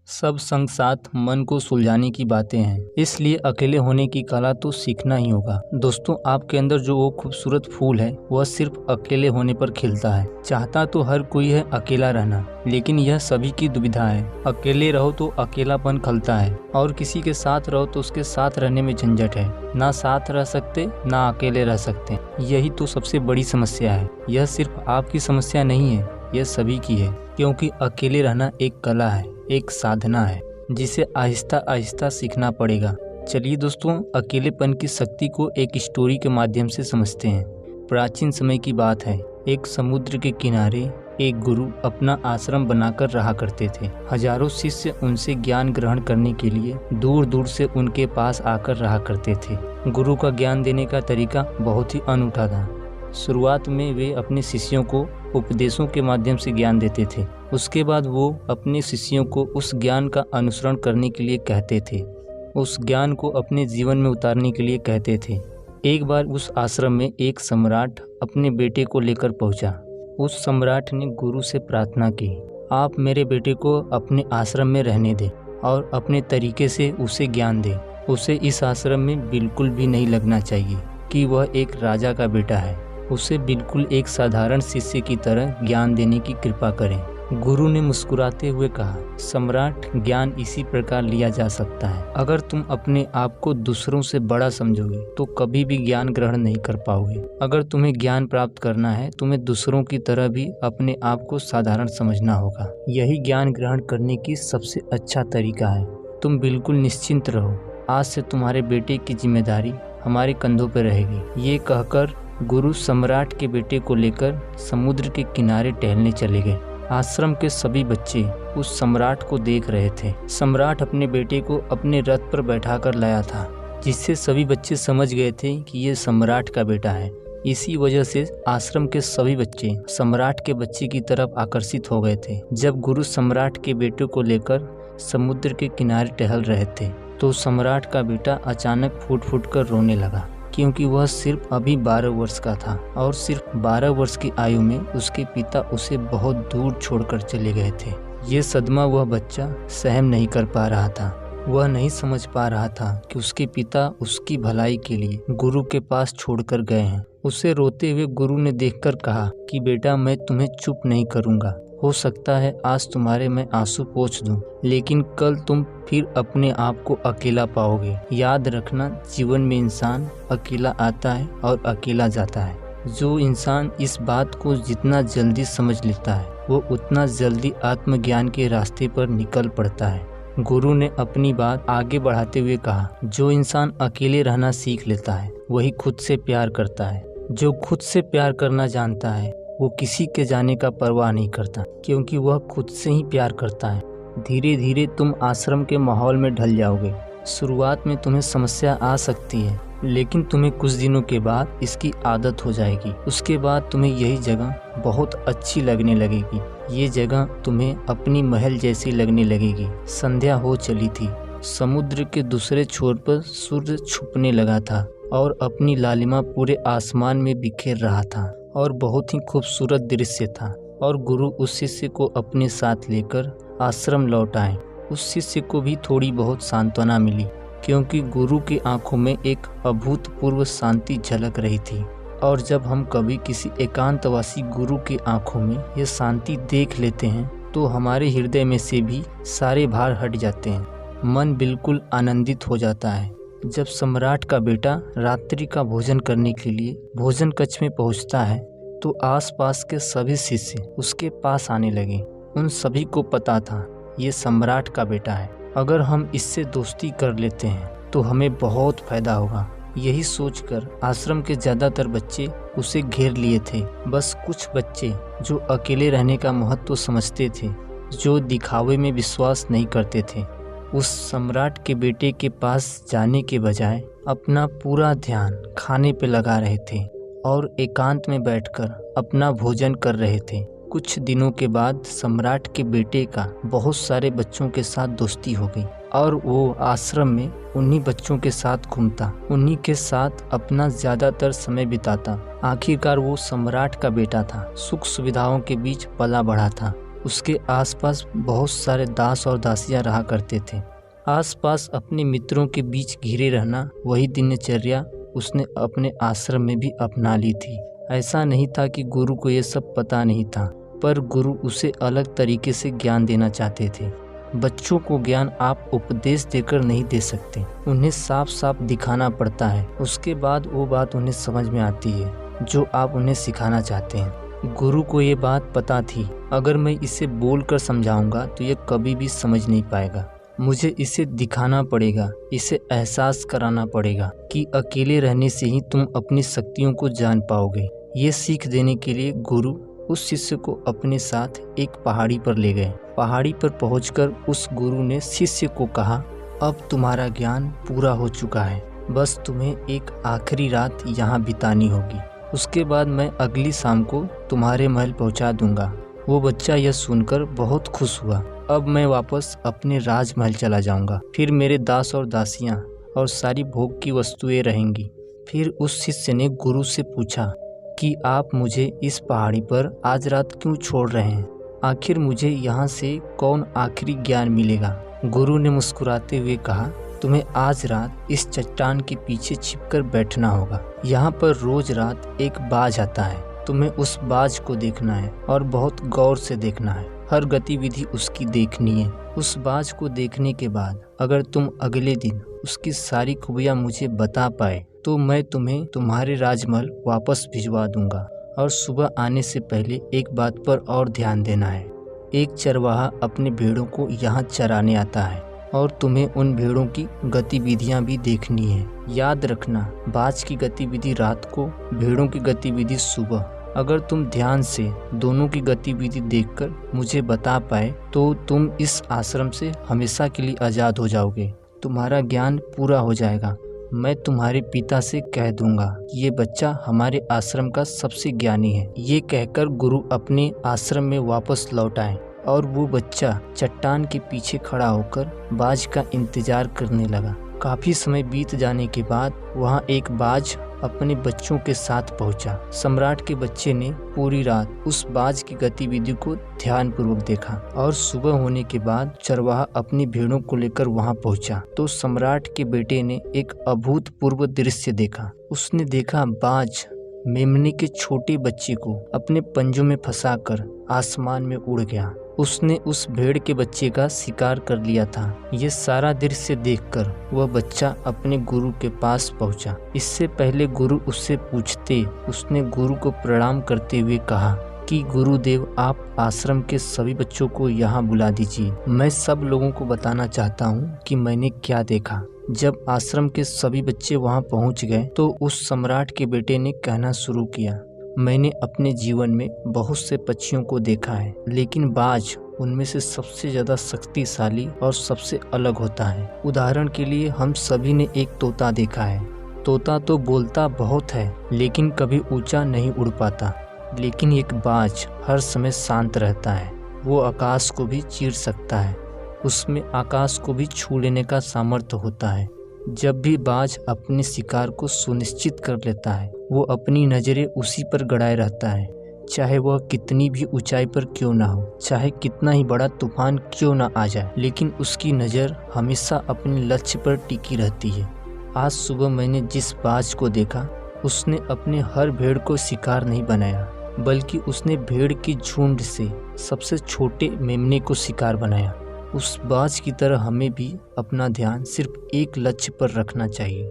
सब संग साथ मन को सुलझाने की बातें हैं, इसलिए अकेले होने की कला तो सीखना ही होगा। दोस्तों, आपके अंदर जो वो खूबसूरत फूल है वह सिर्फ अकेले होने पर खिलता है। चाहता तो हर कोई है अकेला रहना, लेकिन यह सभी की दुविधा है। अकेले रहो तो अकेलापन खलता है, और किसी के साथ रहो तो उसके साथ रहने में झंझट है। ना साथ रह सकते ना अकेले रह सकते, यही तो सबसे बड़ी समस्या है। यह सिर्फ आपकी समस्या नहीं है, यह सभी की है, क्योंकि अकेले रहना एक कला है, एक साधना है, जिसे आहिस्ता आहिस्ता सीखना पड़ेगा। चलिए दोस्तों, अकेलेपन की शक्ति को एक स्टोरी के माध्यम से समझते हैं। प्राचीन समय की बात है, एक समुद्र के किनारे एक गुरु अपना आश्रम बनाकर रहा करते थे। हजारों शिष्य उनसे ज्ञान ग्रहण करने के लिए दूर दूर से उनके पास आकर रहा करते थे। गुरु का ज्ञान देने का तरीका बहुत ही अनूठा था। शुरुआत में वे अपने शिष्यों को उपदेशों के माध्यम से ज्ञान देते थे। उसके बाद वो अपने शिष्यों को उस ज्ञान का अनुसरण करने के लिए कहते थे, उस ज्ञान को अपने जीवन में उतारने के लिए कहते थे। एक बार उस आश्रम में एक सम्राट अपने बेटे को लेकर पहुंचा। उस सम्राट ने गुरु से प्रार्थना की, आप मेरे बेटे को अपने आश्रम में रहने दें और अपने तरीके से उसे ज्ञान दें। उसे इस आश्रम में बिल्कुल भी नहीं लगना चाहिए कि वह एक राजा का बेटा है। उसे बिल्कुल एक साधारण शिष्य की तरह ज्ञान देने की कृपा करें। गुरु ने मुस्कुराते हुए कहा, सम्राट, ज्ञान इसी प्रकार लिया जा सकता है। अगर तुम अपने आप को दूसरों से बड़ा समझोगे तो कभी भी ज्ञान ग्रहण नहीं कर पाओगे। अगर तुम्हें ज्ञान प्राप्त करना है, तुम्हें दूसरों की तरह भी अपने आप को साधारण समझना होगा। यही ज्ञान ग्रहण करने की सबसे अच्छा तरीका है। तुम बिल्कुल निश्चिंत रहो, आज से तुम्हारे बेटे की जिम्मेदारी हमारे कंधों पर रहेगी। ये कहकर गुरु सम्राट के बेटे को लेकर समुद्र के किनारे टहलने चले गए। आश्रम के सभी बच्चे उस सम्राट को देख रहे थे। सम्राट अपने बेटे को अपने रथ पर बैठाकर लाया था, जिससे सभी बच्चे समझ गए थे कि ये सम्राट का बेटा है। इसी वजह से आश्रम के सभी बच्चे सम्राट के बच्चे की तरफ आकर्षित हो गए थे। जब गुरु सम्राट के बेटे को लेकर समुद्र के किनारे टहल रहे थे तो सम्राट का बेटा अचानक फूट फूट कर रोने लगा, क्योंकि वह सिर्फ अभी 12 वर्ष का था और सिर्फ 12 वर्ष की आयु में उसके पिता उसे बहुत दूर छोड़कर चले गए थे। ये सदमा वह बच्चा सहन नहीं कर पा रहा था। वह नहीं समझ पा रहा था कि उसके पिता उसकी भलाई के लिए गुरु के पास छोड़कर गए हैं। उसे रोते हुए गुरु ने देखकर कहा कि बेटा, मैं तुम्हें चुप नहीं करूंगा। हो सकता है आज तुम्हारे मैं आंसू पोंछ दूं, लेकिन कल तुम फिर अपने आप को अकेला पाओगे। याद रखना, जीवन में इंसान अकेला आता है और अकेला जाता है। जो इंसान इस बात को जितना जल्दी समझ लेता है वो उतना जल्दी आत्मज्ञान के रास्ते पर निकल पड़ता है। गुरु ने अपनी बात आगे बढ़ाते हुए कहा, जो इंसान अकेले रहना सीख लेता है वही खुद से प्यार करता है। जो खुद से प्यार करना जानता है वो किसी के जाने का परवाह नहीं करता, क्योंकि वह खुद से ही प्यार करता है। धीरे धीरे तुम आश्रम के माहौल में ढल जाओगे। शुरुआत में तुम्हें समस्या आ सकती है, लेकिन तुम्हें कुछ दिनों के बाद इसकी आदत हो जाएगी। उसके बाद तुम्हें यही जगह बहुत अच्छी लगने लगेगी। ये जगह तुम्हें अपनी महल जैसी लगने लगेगी। संध्या हो चली थी। समुद्र के दूसरे छोर पर सूर्य छुपने लगा था और अपनी लालिमा पूरे आसमान में बिखेर रहा था और बहुत ही खूबसूरत दृश्य था। और गुरु उस शिष्य को अपने साथ लेकर आश्रम लौट आए। उस शिष्य को भी थोड़ी बहुत सांत्वना मिली, क्योंकि गुरु की आंखों में एक अभूतपूर्व शांति झलक रही थी। और जब हम कभी किसी एकांतवासी गुरु की आंखों में यह शांति देख लेते हैं तो हमारे हृदय में से भी सारे भार हट जाते हैं। मन बिल्कुल आनंदित हो जाता है। जब सम्राट का बेटा रात्रि का भोजन करने के लिए भोजन कक्ष में पहुंचता है तो आसपास के सभी शिष्य उसके पास आने लगे। उन सभी को पता था ये सम्राट का बेटा है। अगर हम इससे दोस्ती कर लेते हैं तो हमें बहुत फायदा होगा। यही सोचकर आश्रम के ज्यादातर बच्चे उसे घेर लिए थे। बस कुछ बच्चे जो अकेले रहने का महत्व समझते थे, जो दिखावे में विश्वास नहीं करते थे, उस सम्राट के बेटे के पास जाने के बजाय अपना पूरा ध्यान खाने पे लगा रहे थे और एकांत में बैठकर अपना भोजन कर रहे थे। कुछ दिनों के बाद सम्राट के बेटे का बहुत सारे बच्चों के साथ दोस्ती हो गई और वो आश्रम में उन्हीं बच्चों के साथ घूमता, उन्हीं के साथ अपना ज्यादातर समय बिताता। आखिरकार वो सम्राट का बेटा था, सुख सुविधाओं के बीच पला बढ़ा था। उसके आसपास बहुत सारे दास और दासियां रहा करते थे। आसपास अपने मित्रों के बीच घिरे रहना वही दिनचर्या उसने अपने आश्रम में भी अपना ली थी। ऐसा नहीं था कि गुरु को ये सब पता नहीं था, पर गुरु उसे अलग तरीके से ज्ञान देना चाहते थे। बच्चों को ज्ञान आप उपदेश देकर नहीं दे सकते, उन्हें साफ साफ दिखाना पड़ता है। उसके बाद वो बात उन्हें समझ में आती है जो आप उन्हें सिखाना चाहते हैं। गुरु को ये बात पता थी, अगर मैं इसे बोलकर समझाऊंगा तो ये कभी भी समझ नहीं पाएगा। मुझे इसे दिखाना पड़ेगा, इसे एहसास कराना पड़ेगा कि अकेले रहने से ही तुम अपनी शक्तियों को जान पाओगे। ये सीख देने के लिए गुरु उस शिष्य को अपने साथ एक पहाड़ी पर ले गए। पहाड़ी पर पहुंचकर उस गुरु ने शिष्य को कहा, अब तुम्हारा ज्ञान पूरा हो चुका है, बस तुम्हें एक आखिरी रात यहाँ बितानी होगी। उसके बाद मैं अगली शाम को तुम्हारे महल पहुँचा दूंगा। वो बच्चा यह सुनकर बहुत खुश हुआ। अब मैं वापस अपने राजमहल चला जाऊंगा, फिर मेरे दास और दासियां और सारी भोग की वस्तुएं रहेंगी। फिर उस शिष्य ने गुरु से पूछा कि आप मुझे इस पहाड़ी पर आज रात क्यों छोड़ रहे हैं? आखिर मुझे यहाँ से कौन आखिरी ज्ञान मिलेगा? गुरु ने मुस्कुराते हुए कहा, तुम्हें आज रात इस चट्टान के पीछे छिपकर बैठना होगा। यहाँ पर रोज रात एक बाज आता है, तुम्हें उस बाज को देखना है और बहुत गौर से देखना है। हर गतिविधि उसकी देखनी है। उस बाज को देखने के बाद अगर तुम अगले दिन उसकी सारी खूबियाँ मुझे बता पाए तो मैं तुम्हें तुम्हारे राजमहल वापस भिजवा दूंगा। और सुबह आने से पहले एक बात पर और ध्यान देना है, एक चरवाहा अपने भेड़ों को यहाँ चराने आता है और तुम्हें उन भेड़ों की गतिविधियाँ भी देखनी है। याद रखना, बाज की गतिविधि रात को, भेड़ों की गतिविधि सुबह। अगर तुम ध्यान से दोनों की गतिविधि देखकर मुझे बता पाए तो तुम इस आश्रम से हमेशा के लिए आज़ाद हो जाओगे। तुम्हारा ज्ञान पूरा हो जाएगा। मैं तुम्हारे पिता से कह दूंगा कि ये बच्चा हमारे आश्रम का सबसे ज्ञानी है। ये कहकर गुरु अपने आश्रम में वापस लौट आए और वो बच्चा चट्टान के पीछे खड़ा होकर बाज का इंतजार करने लगा। काफी समय बीत जाने के बाद वहाँ एक बाज अपने बच्चों के साथ पहुंचा। सम्राट के बच्चे ने पूरी रात उस बाज की गतिविधि को ध्यानपूर्वक देखा और सुबह होने के बाद चरवाहा अपनी भेड़ों को लेकर वहां पहुंचा तो सम्राट के बेटे ने एक अभूतपूर्व दृश्य देखा। उसने देखा बाज मेमने के छोटे बच्चे को अपने पंजों में फंसाकर आसमान में उड़ गया। उसने उस भेड़ के बच्चे का शिकार कर लिया था। ये सारा दृश्य देखकर वह बच्चा अपने गुरु के पास पहुंचा। इससे पहले गुरु उससे पूछते, उसने गुरु को प्रणाम करते हुए कहा कि गुरुदेव, आप आश्रम के सभी बच्चों को यहाँ बुला दीजिए। मैं सब लोगों को बताना चाहता हूँ कि मैंने क्या देखा। जब आश्रम के सभी बच्चे वहाँ पहुँच गए तो उस सम्राट के बेटे ने कहना शुरू किया, मैंने अपने जीवन में बहुत से पक्षियों को देखा है, लेकिन बाज उनमें से सबसे ज्यादा शक्तिशाली और सबसे अलग होता है। उदाहरण के लिए हम सभी ने एक तोता देखा है। तोता तो बोलता बहुत है लेकिन कभी ऊंचा नहीं उड़ पाता, लेकिन एक बाज हर समय शांत रहता है। वो आकाश को भी चीर सकता है, उसमें आकाश को भी छू लेने का सामर्थ्य होता है। जब भी बाज अपने शिकार को सुनिश्चित कर लेता है, वो अपनी नज़रें उसी पर गड़ाए रहता है, चाहे वह कितनी भी ऊंचाई पर क्यों ना हो, चाहे कितना ही बड़ा तूफान क्यों ना आ जाए, लेकिन उसकी नज़र हमेशा अपने लक्ष्य पर टिकी रहती है। आज सुबह मैंने जिस बाज को देखा, उसने अपने हर भेड़ को शिकार नहीं बनाया, बल्कि उसने भेड़ की झुंड से सबसे छोटे मेमने को शिकार बनाया। उस बाज की तरह हमें भी अपना ध्यान सिर्फ एक लक्ष्य पर रखना चाहिए।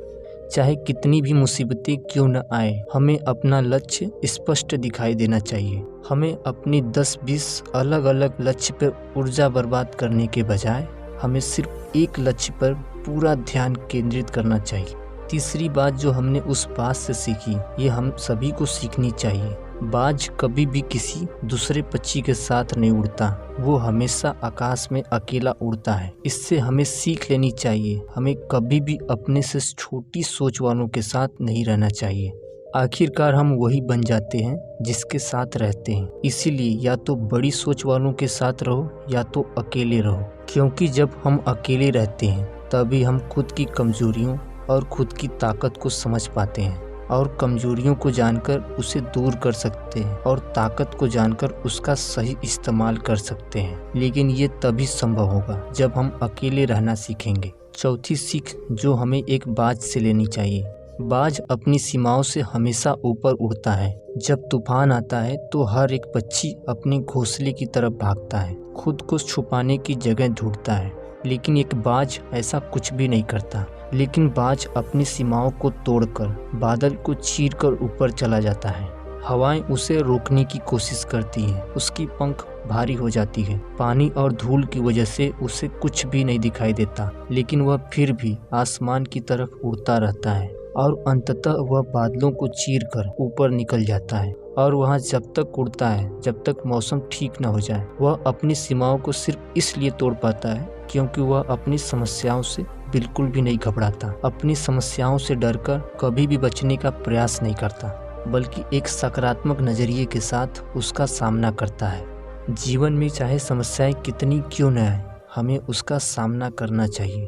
चाहे कितनी भी मुसीबतें क्यों न आए, हमें अपना लक्ष्य स्पष्ट दिखाई देना चाहिए। हमें अपनी 10-20 अलग अलग लक्ष्य पर ऊर्जा बर्बाद करने के बजाय हमें सिर्फ एक लक्ष्य पर पूरा ध्यान केंद्रित करना चाहिए। तीसरी बात जो हमने उस बाज से सीखी, ये हम सभी को सीखनी चाहिए। बाज कभी भी किसी दूसरे पक्षी के साथ नहीं उड़ता, वो हमेशा आकाश में अकेला उड़ता है। इससे हमें सीख लेनी चाहिए, हमें कभी भी अपने से छोटी सोच वालों के साथ नहीं रहना चाहिए। आखिरकार हम वही बन जाते हैं जिसके साथ रहते हैं। इसीलिए या तो बड़ी सोच वालों के साथ रहो या तो अकेले रहो, क्योंकि जब हम अकेले रहते हैं तभी हम खुद की कमजोरियों और खुद की ताकत को समझ पाते हैं। और कमजोरियों को जानकर उसे दूर कर सकते हैं और ताकत को जानकर उसका सही इस्तेमाल कर सकते हैं। लेकिन ये तभी संभव होगा जब हम अकेले रहना सीखेंगे। चौथी सीख जो हमें एक बाज से लेनी चाहिए। बाज अपनी सीमाओं से हमेशा ऊपर उड़ता है। जब तूफान आता है तो हर एक पक्षी अपने घोंसले की तरफ भागता है, खुद को छुपाने की जगह ढूंढता है। लेकिन एक बाज ऐसा कुछ भी नहीं करता। लेकिन बाज अपनी सीमाओं को तोड़कर बादल को चीरकर ऊपर चला जाता है। हवाएं उसे रोकने की कोशिश करती हैं, उसकी पंख भारी हो जाती है, पानी और धूल की वजह से उसे कुछ भी नहीं दिखाई देता, लेकिन वह फिर भी आसमान की तरफ उड़ता रहता है और अंततः वह बादलों को चीरकर ऊपर निकल जाता है। और वहाँ जब तक उड़ता है जब तक मौसम ठीक न हो जाए। वह अपनी सीमाओं को सिर्फ इसलिए तोड़ पाता है क्योंकि वह अपनी समस्याओं से बिल्कुल भी नहीं घबराता, अपनी समस्याओं से डरकर कभी भी बचने का प्रयास नहीं करता, बल्कि एक सकारात्मक नजरिए के साथ उसका सामना करता है। जीवन में चाहे समस्याएं कितनी क्यों न आए, हमें उसका सामना करना चाहिए,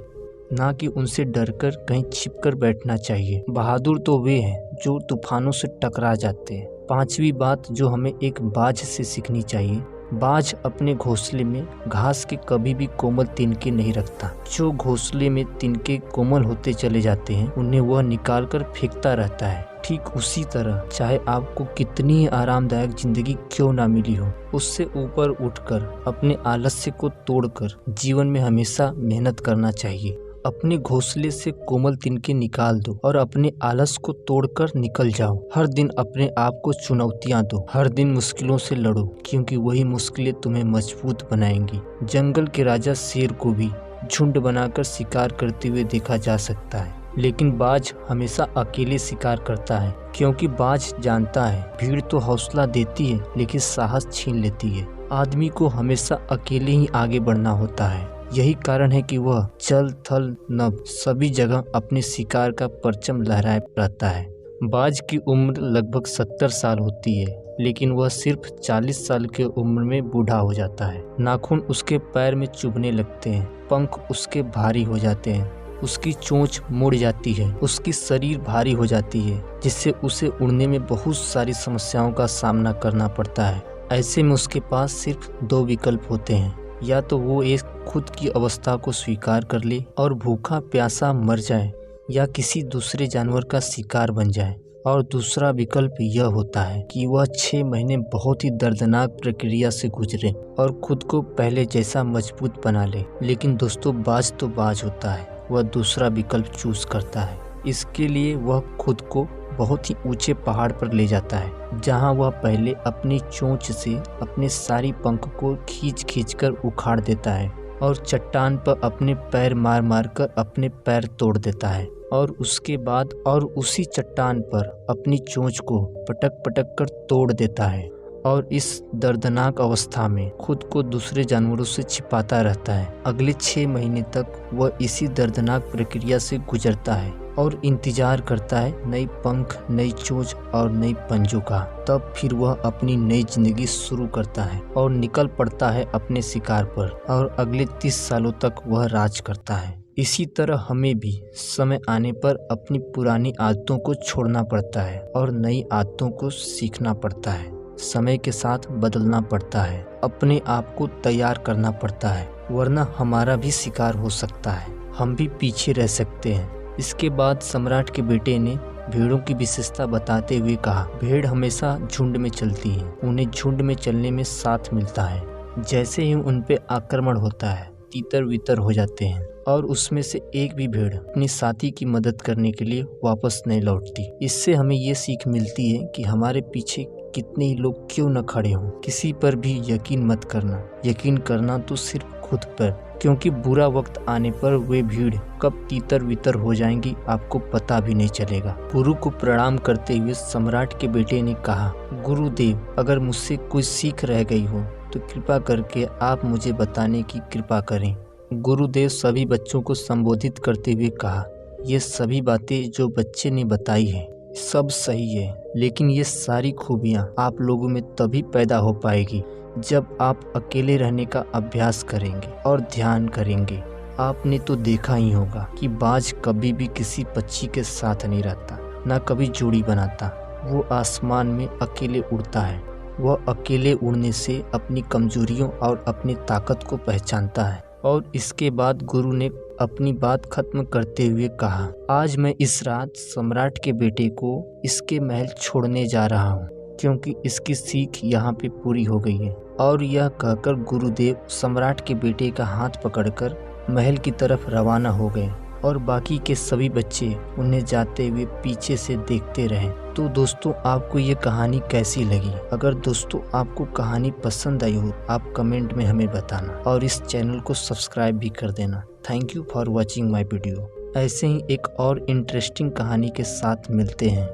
ना कि उनसे डरकर कहीं छिपकर बैठना चाहिए। बहादुर तो वे हैं जो तूफानों से टकरा जाते हैं। पांचवी बात जो हमें एक बाज से सीखनी चाहिए, बाज अपने घोंसले में घास के कभी भी कोमल तिनके नहीं रखता। जो घोंसले में तिनके कोमल होते चले जाते हैं उन्हें वह निकाल कर फेंकता रहता है। ठीक उसी तरह चाहे आपको कितनी आरामदायक जिंदगी क्यों ना मिली हो, उससे ऊपर उठकर अपने आलस्य को तोड़कर जीवन में हमेशा मेहनत करना चाहिए। अपने घोंसले से कोमल तिनके निकाल दो और अपने आलस को तोड़कर निकल जाओ। हर दिन अपने आप को चुनौतियां दो, हर दिन मुश्किलों से लड़ो, क्योंकि वही मुश्किलें तुम्हें मजबूत बनाएंगी। जंगल के राजा शेर को भी झुंड बनाकर शिकार करते हुए देखा जा सकता है, लेकिन बाज हमेशा अकेले शिकार करता है, क्योंकि बाज जानता है भीड़ तो हौसला देती है लेकिन साहस छीन लेती है। आदमी को हमेशा अकेले ही आगे बढ़ना होता है। यही कारण है कि वह जल थल नभ सभी जगह अपने शिकार का परचम लहराए रहता है। बाज की उम्र लगभग 70 साल होती है, लेकिन वह सिर्फ 40 साल की उम्र में बूढ़ा हो जाता है। नाखून उसके पैर में चुभने लगते हैं, पंख उसके भारी हो जाते हैं, उसकी चोंच मुड़ जाती है, उसकी शरीर भारी हो जाती है, जिससे उसे उड़ने में बहुत सारी समस्याओं का सामना करना पड़ता है। ऐसे में उसके पास सिर्फ 2 विकल्प होते हैं, या तो वो एक खुद की अवस्था को स्वीकार कर ले और भूखा प्यासा मर जाए, या किसी दूसरे जानवर का शिकार बन जाए। और दूसरा विकल्प यह होता है कि वह 6 महीने बहुत ही दर्दनाक प्रक्रिया से गुजरे और खुद को पहले जैसा मजबूत बना ले। लेकिन दोस्तों, बाज तो बाज होता है, वह दूसरा विकल्प चूज करता है। इसके लिए वह खुद को बहुत ही ऊंचे पहाड़ पर ले जाता है, जहां वह पहले अपनी चोंच से अपने सारी पंख को खींच कर उखाड़ देता है और चट्टान पर अपने पैर मार मार कर अपने पैर तोड़ देता है, और उसके बाद और उसी चट्टान पर अपनी चोंच को पटक पटक कर तोड़ देता है। और इस दर्दनाक अवस्था में खुद को दूसरे जानवरों से छिपाता रहता है। अगले 6 महीने तक वह इसी दर्दनाक प्रक्रिया से गुजरता है और इंतजार करता है नई पंख, नई चोंच और नई पंजों का। तब फिर वह अपनी नई जिंदगी शुरू करता है और निकल पड़ता है अपने शिकार पर, और अगले 30 सालों तक वह राज करता है। इसी तरह हमें भी समय आने पर अपनी पुरानी आदतों को छोड़ना पड़ता है और नई आदतों को सीखना पड़ता है। समय के साथ बदलना पड़ता है, अपने आप को तैयार करना पड़ता है, वरना हमारा भी शिकार हो सकता है, हम भी पीछे रह सकते हैं। इसके बाद सम्राट के बेटे ने भेड़ों की विशेषता बताते हुए कहा, भेड़ हमेशा झुंड में चलती है, उन्हें झुंड में चलने में साथ मिलता है। जैसे ही उन पे आक्रमण होता है, तीतर वितर हो जाते हैं और उसमें से एक भी भेड़ अपनी साथी की मदद करने के लिए वापस नहीं लौटती। इससे हमें ये सीख मिलती है कि हमारे पीछे कितने ही लोग क्यों न खड़े हों, किसी पर भी यकीन मत करना, यकीन करना तो सिर्फ खुद पर, क्योंकि बुरा वक्त आने पर वे भीड़ कब तीतर वितर हो जाएंगी आपको पता भी नहीं चलेगा। गुरु को प्रणाम करते हुए सम्राट के बेटे ने कहा, गुरुदेव, अगर मुझसे कोई सीख रह गई हो तो कृपा करके आप मुझे बताने की कृपा करें। गुरुदेव सभी बच्चों को संबोधित करते हुए कहा, ये सभी बातें जो बच्चे ने बताई है सब सही है, लेकिन ये सारी खूबियाँ आप लोगों में तभी पैदा हो पाएगी जब आप अकेले रहने का अभ्यास करेंगे और ध्यान करेंगे। आपने तो देखा ही होगा कि बाज कभी भी किसी पक्षी के साथ नहीं रहता, न कभी जोड़ी बनाता। वो आसमान में अकेले उड़ता है। वह अकेले उड़ने से अपनी कमजोरियों और अपनी ताकत को पहचानता है। और इसके बाद गुरु ने अपनी बात खत्म करते हुए कहा, आज मैं इस रात सम्राट के बेटे को इसके महल छोड़ने जा रहा हूँ, क्योंकि इसकी सीख यहाँ पे पूरी हो गई है। और यह कहकर गुरुदेव सम्राट के बेटे का हाथ पकड़कर महल की तरफ रवाना हो गए और बाकी के सभी बच्चे उन्हें जाते हुए पीछे से देखते रहे। तो दोस्तों, आपको ये कहानी कैसी लगी? अगर दोस्तों आपको कहानी पसंद आई हो, आप कमेंट में हमें बताना और इस चैनल को सब्सक्राइब भी कर देना। Thank you for watching my video. ऐसे ही एक और इंटरेस्टिंग कहानी के साथ मिलते हैं।